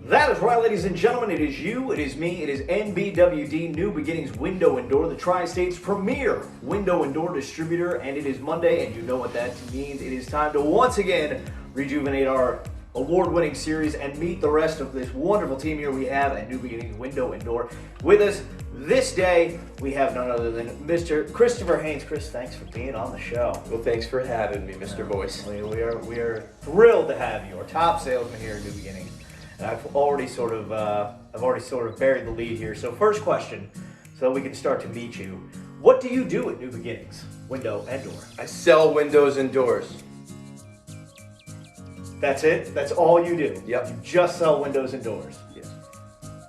That is right, ladies and gentlemen. It is you, it is me, it is NBWD, New Beginnings Window and Door, the Tri-State's premier window and door distributor. And it is Monday, and you know what that means. It is time to once again rejuvenate our award-winning series and meet the rest of this wonderful team here we have at New Beginnings Window and Door. With us this day, we have none other than Mr. Christopher Haines. Chris, thanks for being on the show. Well, thanks for having me, Mr. Voice. We are thrilled to have you, our top salesman here at New Beginnings. And I've already sort of buried the lead here. So first question, so that we can start to meet you. What do you do at New Beginnings Window and Door? I sell windows and doors. That's it? That's all you do? Yep. You just sell windows and doors? Yes.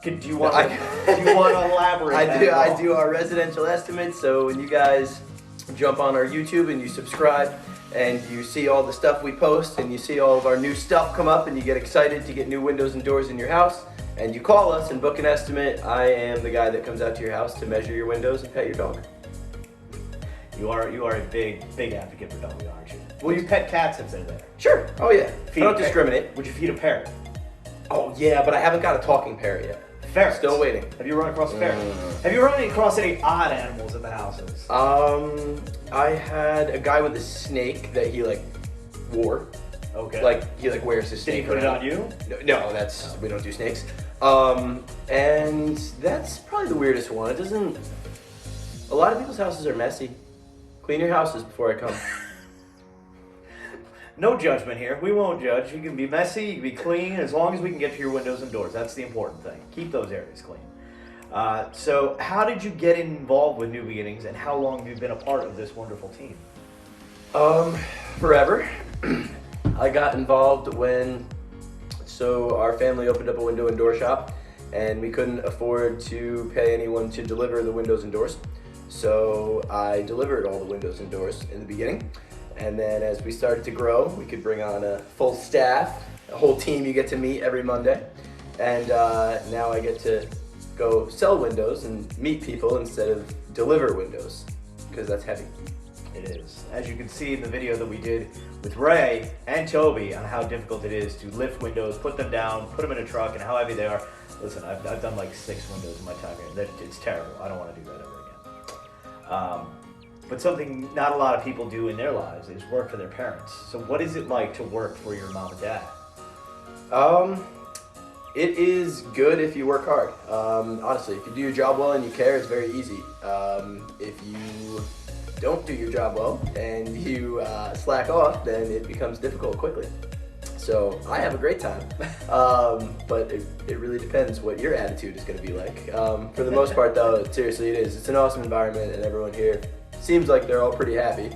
Do you want to elaborate? I do our residential estimates. So when you guys jump on our YouTube and you subscribe and you see all the stuff we post and you see all of our new stuff come up and you get excited to get new windows and doors in your house and you call us and book an estimate, I am the guy that comes out to your house to measure your windows and pet your dog. You are a big advocate for dogs, aren't you? Will you pet cats if they're there? Sure. Oh yeah. I don't discriminate. Would you feed a parrot? Oh yeah, but I haven't got a talking parrot yet. Ferrets. Still waiting. Have you run across a ferret? Have you run across any odd animals in the houses? I had a guy with a snake that he wore. Okay. He wears his snake. Did he put it on you? No, we don't do snakes. And that's probably the weirdest one. It doesn't. A lot of people's houses are messy. Clean your houses before I come. No judgment here. We won't judge. You can be messy, you can be clean, as long as we can get to your windows and doors. That's the important thing. Keep those areas clean. So how did you get involved with New Beginnings, and how long have you been a part of this wonderful team? Forever. I got involved when our family opened up a window and door shop, and we couldn't afford to pay anyone to deliver the windows and doors. So I delivered all the windows and doors in the beginning. And then as we started to grow, we could bring on a full staff, a whole team you get to meet every Monday. And now I get to go sell windows and meet people instead of deliver windows, because that's heavy. It is. As you can see in the video that we did with Ray and Toby on how difficult it is to lift windows, put them down, put them in a truck, and how heavy they are. Listen, I've done like 6 windows in my time here. It's terrible. I don't want to do that ever again. But something not a lot of people do in their lives is work for their parents. So what is it like to work for your mom and dad? It is good if you work hard. Honestly, if you do your job well and you care, it's very easy. If you don't do your job well and you slack off, then it becomes difficult quickly. So I have a great time, but it really depends what your attitude is going to be like. For the most part though, seriously it is. It's an awesome environment and everyone here seems like they're all pretty happy.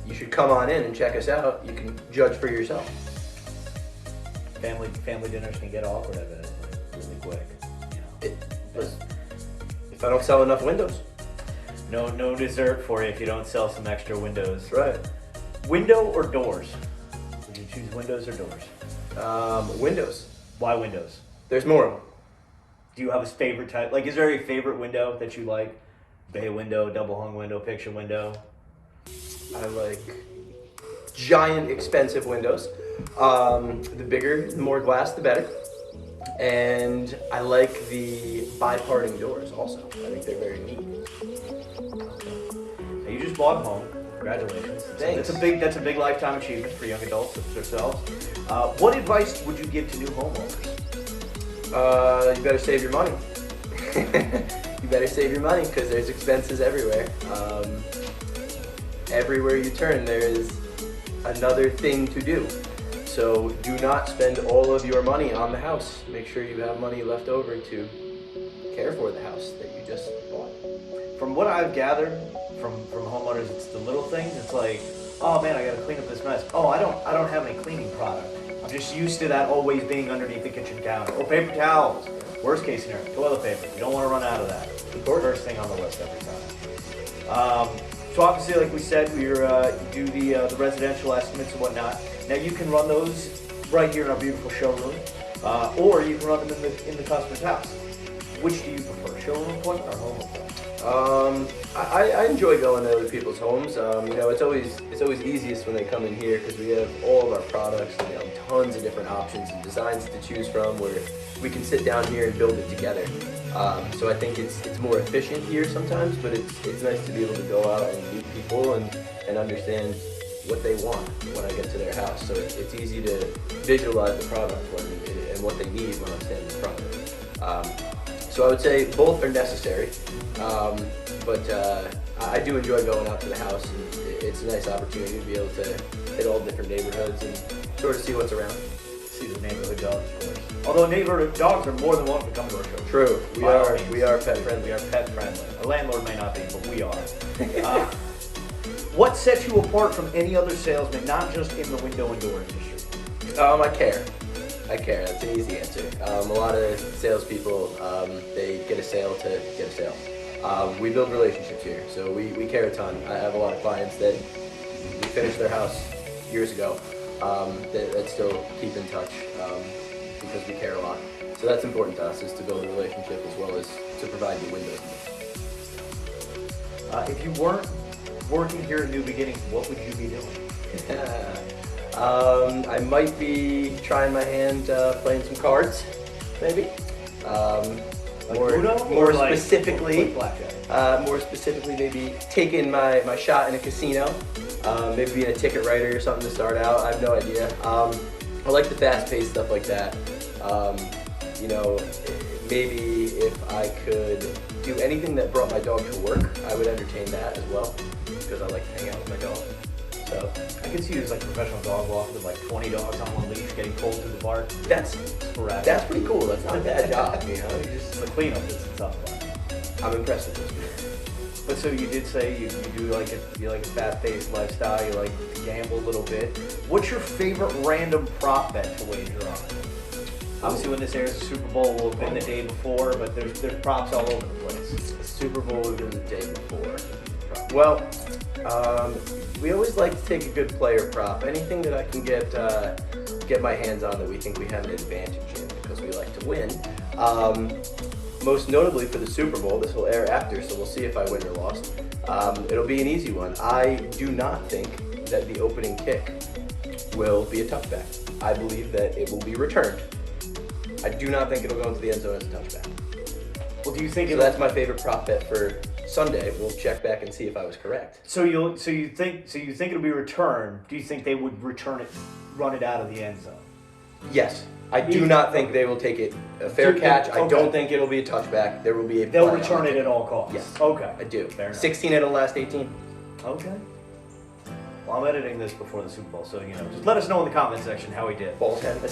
You should come on in and check us out. You can judge for yourself. Family dinners can get awkward at it really quick. If I don't sell enough windows. No dessert for you if you don't sell some extra windows. That's right. Window or doors? Would you choose windows or doors? Windows. Why windows? There's more of them. Do you have a favorite type? Is there a favorite window that you like? Bay window, double hung window, picture window? I like giant expensive windows. The bigger, the more glass, the better. And I like the bi-parting doors also. I think they're very neat. Now you just bought a home. Congratulations. Thanks. That's a big lifetime achievement for young adults such as ourselves. What advice would you give to new homeowners? You better save your money. You better save your money because there's expenses everywhere. Everywhere you turn, there is another thing to do. So do not spend all of your money on the house. Make sure you have money left over to care for the house that you just bought. From what I've gathered from homeowners, it's the little things. It's like, oh man, I gotta clean up this mess. Oh, I don't have any cleaning product. I'm just used to that always being underneath the kitchen counter. Or paper towels. Worst case scenario, toilet paper. You don't want to run out of that. First thing on the list every time. So obviously, like we said, we do the residential estimates and whatnot. Now you can run those right here in our beautiful showroom, or you can run them in the customer's house. Which do you prefer, showroom appointment or home appointment? I enjoy going to other people's homes. It's always easiest when they come in here because we have all of our products, tons of different options and designs to choose from where we can sit down here and build it together. So I think it's more efficient here sometimes, but it's nice to be able to go out and meet people and understand what they want when I get to their house. So it's easy to visualize the product and what they need when I'm standing in front of it. So I would say both are necessary, but I do enjoy going out to the house, and it's a nice opportunity to be able to hit all different neighborhoods and sort of see what's around. See the neighborhood dogs, of course. Although neighborhood dogs are more than welcome to come to our show. True, we are pet friendly. We are pet friendly. A landlord may not be, but we are. What sets you apart from any other salesman, not just in the window and door industry? I care. That's an easy answer. A lot of salespeople, they get a sale to get a sale. We build relationships here, so we care a ton. I have a lot of clients that we finished their house years ago that still keep in touch because we care a lot. So that's important to us, is to build a relationship as well as to provide the windows. If you weren't working here at New Beginnings, what would you be doing? I might be trying my hand playing some cards, maybe. Like Uno, or like specifically, blackjack? More specifically, maybe taking my shot in a casino. Maybe being a ticket writer or something to start out. I have no idea. I like the fast-paced stuff like that. Maybe if I could do anything that brought my dog to work, I would entertain that as well, because I like to hang out with my dog. So I could see you as like a professional dog walker with like 20 dogs on one leash getting pulled through the park. that's pretty cool. That's not a bad job, you know. The cleanup is tough one. I'm impressed with this. But so you did say you do like a fast-paced lifestyle. You like to gamble a little bit. What's your favorite random prop bet to wager on? Obviously, when this airs, the Super Bowl will have been the day before, but there's props all over the place. The Super Bowl would have been the day before. Well, we always like to take a good player prop. Anything that I can get my hands on that we think we have an advantage in, because we like to win. Most notably for the Super Bowl, this will air after, so we'll see if I win or lost. It'll be an easy one. I do not think that the opening kick will be a touchback. I believe that it will be returned. I do not think it'll go into the end zone as a touchback. Well, do you think So that's my favorite prop bet for Sunday. We'll check back and see if I was correct. So you think it'll be returned? Do you think they would run it out of the end zone? Yes. I do not think they will take it a fair catch. I don't think it'll be a touchback. There will be a They'll flag return on it at all costs. Yes. Okay. I do. Fair enough. 16 out of the last 18. Okay. Well, I'm editing this before the Super Bowl, so just let us know in the comment section how he did. Balls head. Do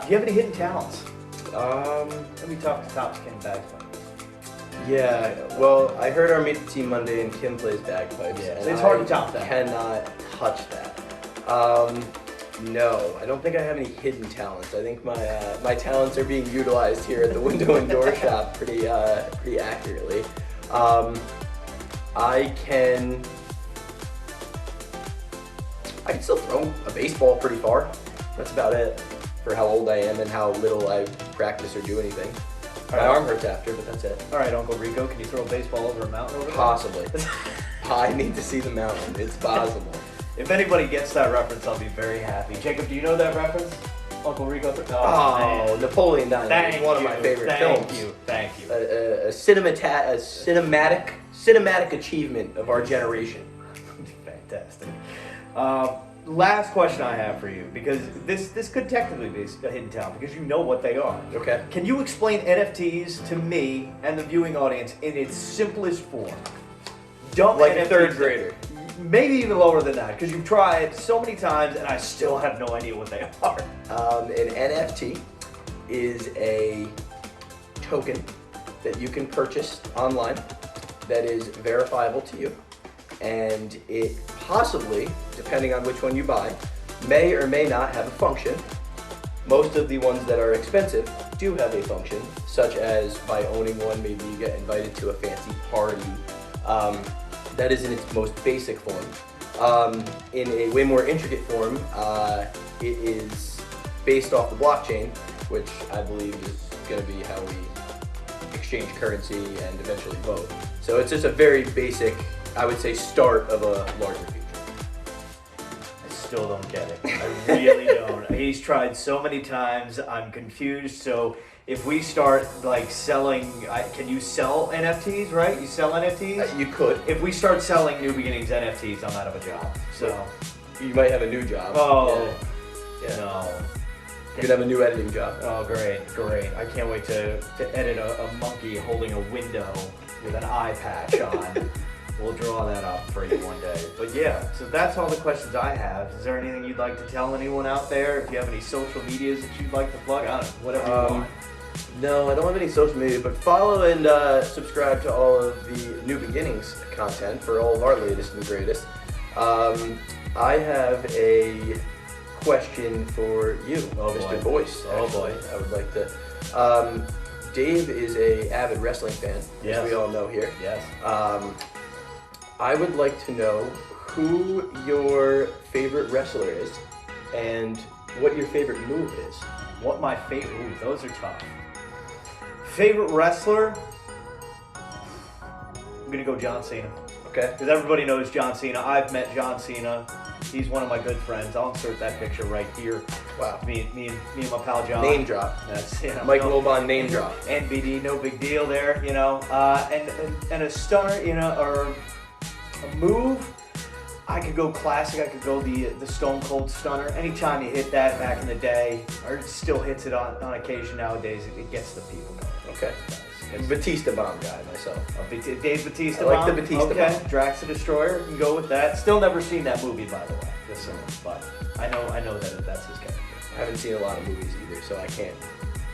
you have any hidden talents? Um, We talked to Topps King Bagpipe. yeah. Well, I heard our meet the team Monday and Kim plays bagpipes. Yeah, and so it's hard to top that. I cannot touch that. No, I don't think I have any hidden talents. I think my talents are being utilized here at the window and door shop pretty accurately. I can still throw a baseball pretty far. That's about it for how old I am and how little I practice or do anything. My arm hurts after, but that's it. All right, Uncle Rico, can you throw a baseball over a mountain over there? Possibly. I need to see the mountain. It's possible. If anybody gets that reference, I'll be very happy. Jacob, do you know that reference? Uncle Rico? Oh, Napoleon Dynamite is one of my favorite films. Thank you. A cinematic achievement of our generation. Fantastic. Last question I have for you, because this could technically be a hidden talent, because you know what they are. Okay. Can you explain NFTs to me and the viewing audience in its simplest form? Dumb Like NFTs, a third grader. Maybe even lower than that, because you've tried so many times and I still have no idea what they are. An NFT is a token that you can purchase online that is verifiable to you, and it possibly, depending on which one you buy, may or may not have a function. Most of the ones that are expensive do have a function, such as by owning one, maybe you get invited to a fancy party. That is in its most basic form. In a way more intricate form, it is based off the blockchain, which I believe is going to be how we exchange currency and eventually vote. So it's just a very basic, I would say, start of a larger future. still don't get it. I really don't. He's tried so many times. I'm confused. So if we start like selling, can you sell NFTs? Right? You sell NFTs. You could. If we start selling New Beginnings NFTs, I'm out of a job. So You might have a new job. oh Yeah. no. You could have a new editing job. Oh, great. I can't wait to edit a monkey holding a window with an eye patch on. We'll draw that up for you one day. But yeah, so that's all the questions I have. Is there anything you'd like to tell anyone out there? If you have any social medias that you'd like to plug, I don't know, whatever you want. No, I don't have any social media, but follow and subscribe to all of the New Beginnings content for all of our latest and greatest. I have a question for you, Oh, Mr. boy. Boyce. Oh, actually. boy. I would like to. Dave is a avid wrestling fan, Yes. as we all know here. Yes. I would like to know who your favorite wrestler is and what your favorite move is. What my favorite? Ooh, those are tough. Favorite wrestler? I'm gonna go John Cena. Okay. Because everybody knows John Cena. I've met John Cena. He's one of my good friends. I'll insert that picture right here. Wow. Me and my pal John. Name drop. That's Mike Wilbon name drop. NBD, no big deal there, you know. And a stunner, you know, or a move. I could go classic. I could go the Stone Cold Stunner. Anytime you hit that back in the day, or it still hits it on occasion nowadays, it gets the people going. Okay. Batista bomb guy myself. Dave Batista. I like bomb? the Batista Okay. bomb. Drax the Destroyer. You can go with that. Still never seen that movie, by the way. Just so, but I know that that's his character. I haven't seen a lot of movies either, so I can't.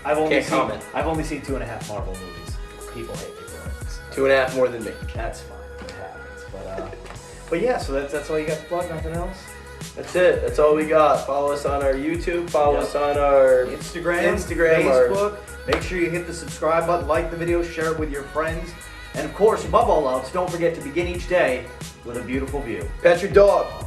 I've only Can't seen comment. I've only seen 2.5 Marvel movies. People hate me for it. 2.5 more than me. That's fine. It happens. But yeah. So that's all you got to plug. Nothing else. That's it. That's all we got. Follow us on our YouTube. Follow Yep. us on our Instagram, Facebook. Make sure you hit the subscribe button, like the video, share it with your friends, and of course, above all else, don't forget to begin each day with a beautiful view. Pet your dog.